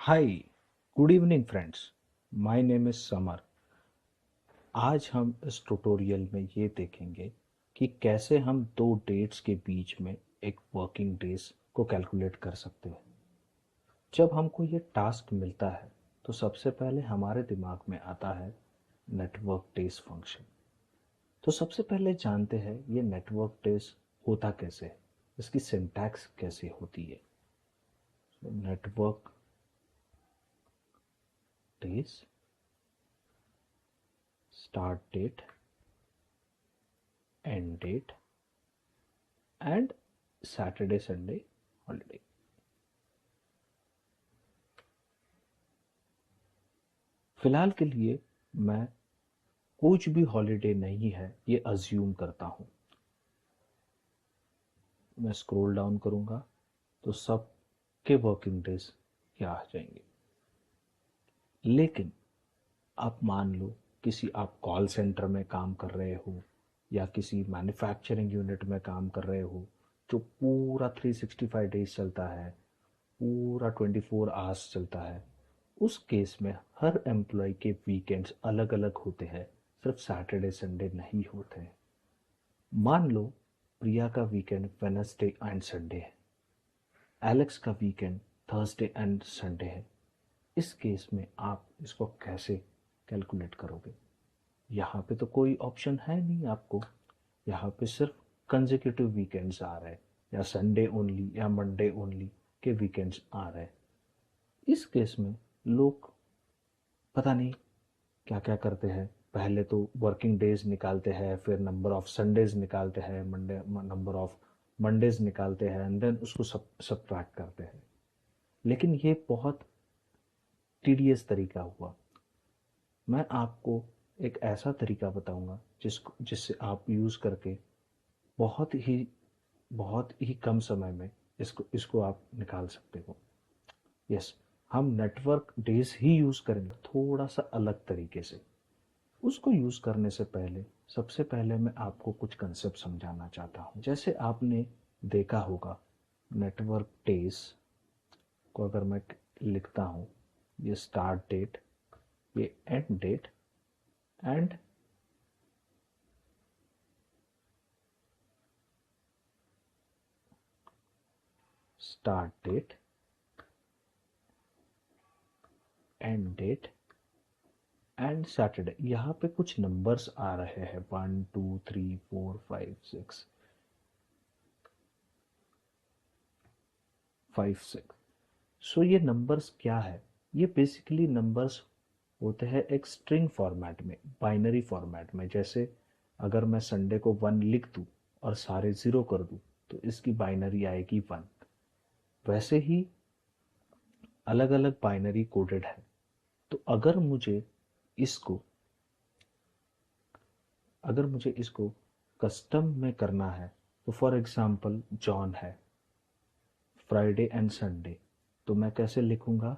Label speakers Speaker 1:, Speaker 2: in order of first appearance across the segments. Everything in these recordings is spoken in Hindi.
Speaker 1: Hi, good evening friends. My name is summer. आज हम इस ट्यूटोरियल में ये देखेंगे कि कैसे हम दो डेट्स के बीच में एक वर्किंग डेज को कैलकुलेट कर सकते हैं। जब हमको ये टास्क मिलता है तो सबसे पहले हमारे दिमाग में आता है नेटवर्क डेज फंक्शन। तो सबसे पहले जानते हैं ये नेटवर्क डेज होता कैसे है, इसकी सिंटैक्स कैसे होती है। Network days start date, end date and Saturday Sunday holiday. फिलहाल के लिए मैं कुछ भी हॉलीडे नहीं है ये अज्यूम करता हूँ। मैं स्क्रॉल डाउन करूँगा तो सब के वर्किंग डेज यहाँ आ जाएंगे। लेकिन आप मान लो किसी आप कॉल सेंटर में काम कर रहे हो या किसी मैन्युफैक्चरिंग यूनिट में काम कर रहे हो जो पूरा 365 डेज चलता है, पूरा 24 आवर्स चलता है। उस केस में हर एम्प्लॉय के वीकेंड्स अलग अलग होते हैं, सिर्फ सैटरडे संडे नहीं होते हैं। मान लो प्रिया का वीकेंड वेनसडे एंड संडे है, एलेक्स का वीकेंड थर्सडे एंड संडे है। इस केस में आप इसको कैसे कैलकुलेट करोगे? यहाँ पे तो कोई ऑप्शन है नहीं आपको। यहाँ पे सिर्फ कंसेक्यूटिव वीकेंड्स आ रहे हैं या संडे ओनली या मंडे ओनली के वीकेंड्स आ रहे हैं। इस केस में लोग पता नहीं क्या क्या करते हैं। पहले तो वर्किंग डेज निकालते हैं, फिर नंबर ऑफ संडेज निकालते हैं, मंडे नंबर ऑफ मंडेज निकालते हैं एंड देन उसको सब्ट्रैक्ट करते हैं। लेकिन ये बहुत टीडियस तरीका हुआ। मैं आपको एक ऐसा तरीका बताऊंगा जिससे आप यूज़ करके बहुत ही बहुत ही कम समय में इसको आप निकाल सकते हो। यस, हम नेटवर्क डेज ही यूज़ करेंगे थोड़ा सा अलग तरीके से। उसको यूज़ करने से पहले सबसे पहले मैं आपको कुछ कंसेप्ट समझाना चाहता हूँ। जैसे आपने देखा होगा नेटवर्क डेज को अगर मैं लिखता हूँ, ये स्टार्ट डेट, ये end date and start date, end date and Saturday. यहाँ पे कुछ नंबर्स आ रहे हैं 1 2 3 4 5 6 5 6। सो ये नंबर्स क्या है? ये बेसिकली नंबर्स होते हैं एक स्ट्रिंग फॉर्मेट में, बाइनरी फॉर्मेट में। जैसे अगर मैं संडे को 1 लिख दूँ और सारे ज़ीरो कर दूँ तो इसकी बाइनरी आएगी 1। वैसे ही अलग अलग बाइनरी कोडेड है। तो इसको अगर मुझे इसको कस्टम में करना है तो फॉर एग्जांपल जॉन है, फ्राइडे एंड संडे, तो मैं कैसे लिखूंगा?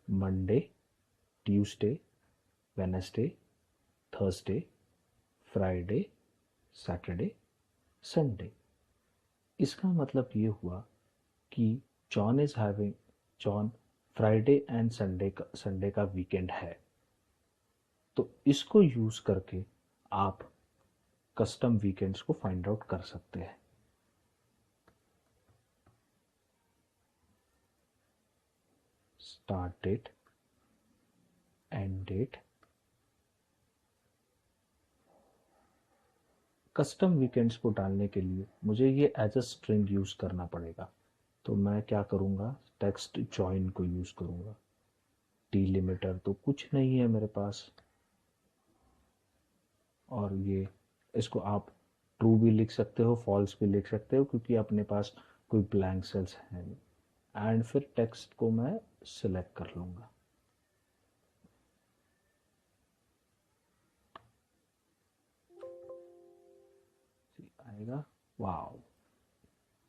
Speaker 1: Monday, Tuesday, Wednesday, Thursday, Friday, Saturday, Sunday. इसका मतलब ये हुआ कि John is having John Friday and Sunday का वीकेंड है। तो इसको यूज करके आप कस्टम वीकेंड्स को फाइंड आउट कर सकते हैं। Start date, end date, custom weekends को डालने के लिए मुझे ये एज अ स्ट्रिंग यूज करना पड़ेगा। तो मैं क्या करूँगा? टेक्स्ट जॉइन को यूज करूँगा। डिलिमिटर तो कुछ नहीं है मेरे पास, और ये इसको आप ट्रू भी लिख सकते हो, फॉल्स भी लिख सकते हो, क्योंकि अपने पास कोई ब्लैंक सेल्स है नहीं। एंड फिर टेक्स्ट को मैं सिलेक्ट कर लूँगा। आएगा, वाओ।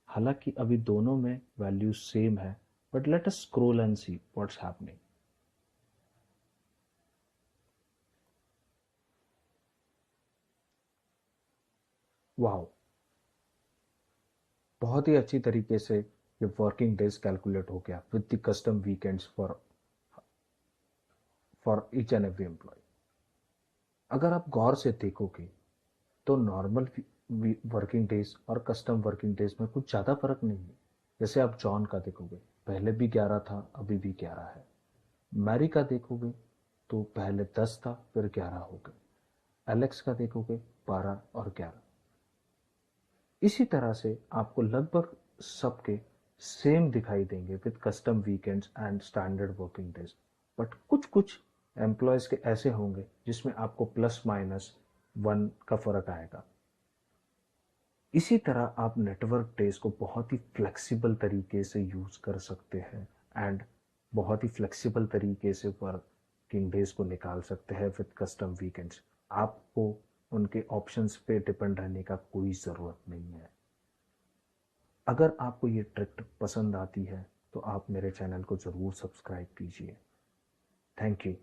Speaker 1: हालांकि अभी दोनों में वैल्यू सेम है, but let us scroll and see what's happening. Wow, बहुत ही अच्छी तरीके से ये वर्किंग डेज कैलकुलेट हो गया with the custom weekends for for each and every employ. अगर आप गौर से देखोगे तो नॉर्मल वर्किंग डेज और कस्टम वर्किंग डेज में कुछ ज़्यादा फर्क नहीं है। जैसे आप जॉन का देखोगे, पहले भी 11 था, अभी भी 11 है। मैरी का देखोगे तो पहले 10 था, फिर 11 हो गए। एलेक्स का देखोगे 12 और 11। इसी तरह से आपको लगभग सबके सेम दिखाई देंगे with custom weekends and standard working days. But कुछ कुछ एम्प्लॉयज़ के ऐसे होंगे जिसमें आपको +- 1 का फर्क आएगा। इसी तरह आप नेटवर्क डेज को बहुत ही फ्लेक्सिबल तरीके से यूज़ कर सकते हैं एंड बहुत ही फ्लेक्सिबल तरीके से वर्किंग डेज को निकाल सकते हैं विद कस्टम वीकेंड्स। आपको उनके ऑप्शंस पे डिपेंड रहने का कोई ज़रूरत नहीं है। अगर आपको ये ट्रिक पसंद आती है तो आप मेरे चैनल को ज़रूर सब्सक्राइब कीजिए। Thank you.